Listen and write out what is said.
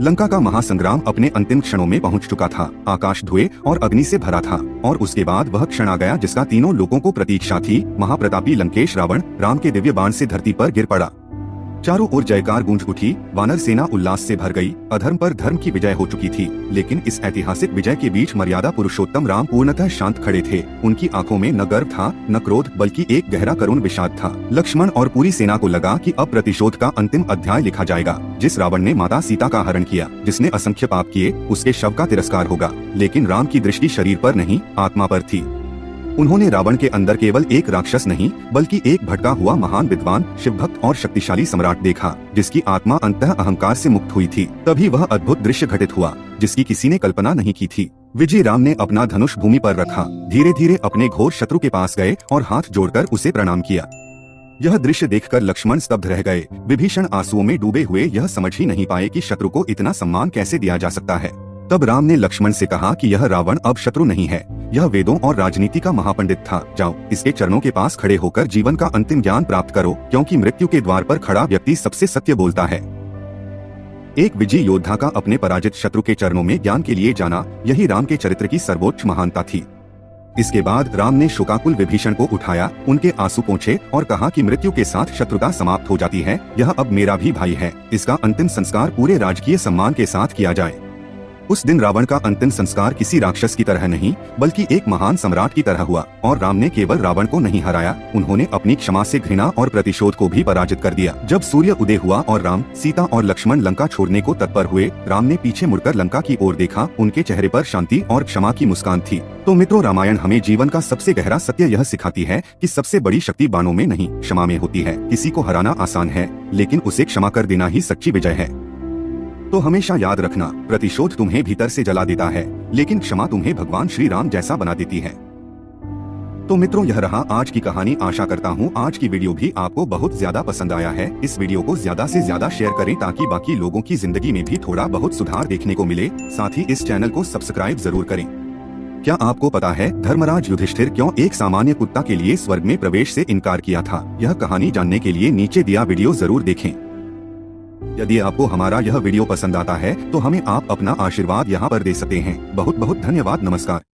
लंका का महासंग्राम अपने अंतिम क्षणों में पहुंच चुका था। आकाश धुएं और अग्नि से भरा था और उसके बाद वह क्षण आ गया जिसका तीनों लोगों को प्रतीक्षा थी। महाप्रतापी लंकेश रावण राम के दिव्य बाण से धरती पर गिर पड़ा। चारों ओर जयकार गूंज उठी। वानर सेना उल्लास से भर गई। अधर्म पर धर्म की विजय हो चुकी थी। लेकिन इस ऐतिहासिक विजय के बीच मर्यादा पुरुषोत्तम राम पूर्णतः शांत खड़े थे। उनकी आंखों में न गर्व था न क्रोध, बल्कि एक गहरा करुण विषाद था। लक्ष्मण और पूरी सेना को लगा कि अब प्रतिशोध का अंतिम अध्याय लिखा जाएगा। जिस रावण ने माता सीता का हरण किया, जिसने असंख्य पाप किए, उसके शव का तिरस्कार होगा। लेकिन राम की दृष्टि शरीर पर नहीं, आत्मा पर थी। उन्होंने रावण के अंदर केवल एक राक्षस नहीं, बल्कि एक भटका हुआ महान विद्वान, शिवभक्त और शक्तिशाली सम्राट देखा, जिसकी आत्मा अंतः अहंकार से मुक्त हुई थी। तभी वह अद्भुत दृश्य घटित हुआ जिसकी किसी ने कल्पना नहीं की थी। विजय राम ने अपना धनुष भूमि पर रखा, धीरे धीरे अपने घोर शत्रु के पास गए और हाथ जोड़कर उसे प्रणाम किया। यह दृश्य देखकर लक्ष्मण स्तब्ध रह गए। विभीषण आंसुओं में डूबे हुए यह समझ ही नहीं पाए कि शत्रु को इतना सम्मान कैसे दिया जा सकता है। तब राम ने लक्ष्मण से कहा कि यह रावण अब शत्रु नहीं है, यह वेदों और राजनीति का महापंडित था। जाओ, इसके चरणों के पास खड़े होकर जीवन का अंतिम ज्ञान प्राप्त करो, क्योंकि मृत्यु के द्वार पर खड़ा व्यक्ति सबसे सत्य बोलता है। एक विजयी योद्धा का अपने पराजित शत्रु के चरणों में ज्ञान के लिए जाना, यही राम के चरित्र की सर्वोच्च महानता थी। इसके बाद राम ने शोकाकुल विभीषण को उठाया, उनके आंसू पोंछे और कहा कि मृत्यु के साथ शत्रुता समाप्त हो जाती है। यह अब मेरा भी भाई है। इसका अंतिम संस्कार पूरे राजकीय सम्मान के साथ किया जाए। उस दिन रावण का अंतिम संस्कार किसी राक्षस की तरह नहीं, बल्कि एक महान सम्राट की तरह हुआ। और राम ने केवल रावण को नहीं हराया, उन्होंने अपनी क्षमा से घृणा और प्रतिशोध को भी पराजित कर दिया। जब सूर्य उदय हुआ और राम, सीता और लक्ष्मण लंका छोड़ने को तत्पर हुए, राम ने पीछे मुड़कर लंका की ओर देखा। उनके चेहरे पर शांति और क्षमा की मुस्कान थी। तो मित्रों, रामायण हमें जीवन का सबसे गहरा सत्य यह सिखाती है कि सबसे बड़ी शक्ति बाणों में नहीं, क्षमा में होती है। किसी को हराना आसान है, लेकिन उसे क्षमा कर देना ही सच्ची विजय है। तो हमेशा याद रखना, प्रतिशोध तुम्हें भीतर से जला देता है, लेकिन क्षमा तुम्हें भगवान श्री राम जैसा बना देती है। तो मित्रों, यह रहा आज की कहानी। आशा करता हूँ आज की वीडियो भी आपको बहुत ज्यादा पसंद आया है। इस वीडियो को ज्यादा से ज्यादा शेयर करें ताकि बाकी लोगों की जिंदगी में भी थोड़ा बहुत सुधार देखने को मिले। साथ ही इस चैनल को सब्सक्राइब जरूर करें। क्या आपको पता है धर्मराज युधिष्ठिर क्यों एक सामान्य कुत्ता के लिए स्वर्ग में प्रवेश से इनकार किया था? यह कहानी जानने के लिए नीचे दिया वीडियो जरूर देखें। यदि आपको हमारा यह वीडियो पसंद आता है तो हमें आप अपना आशीर्वाद यहाँ पर दे सकते हैं। बहुत बहुत धन्यवाद। नमस्कार।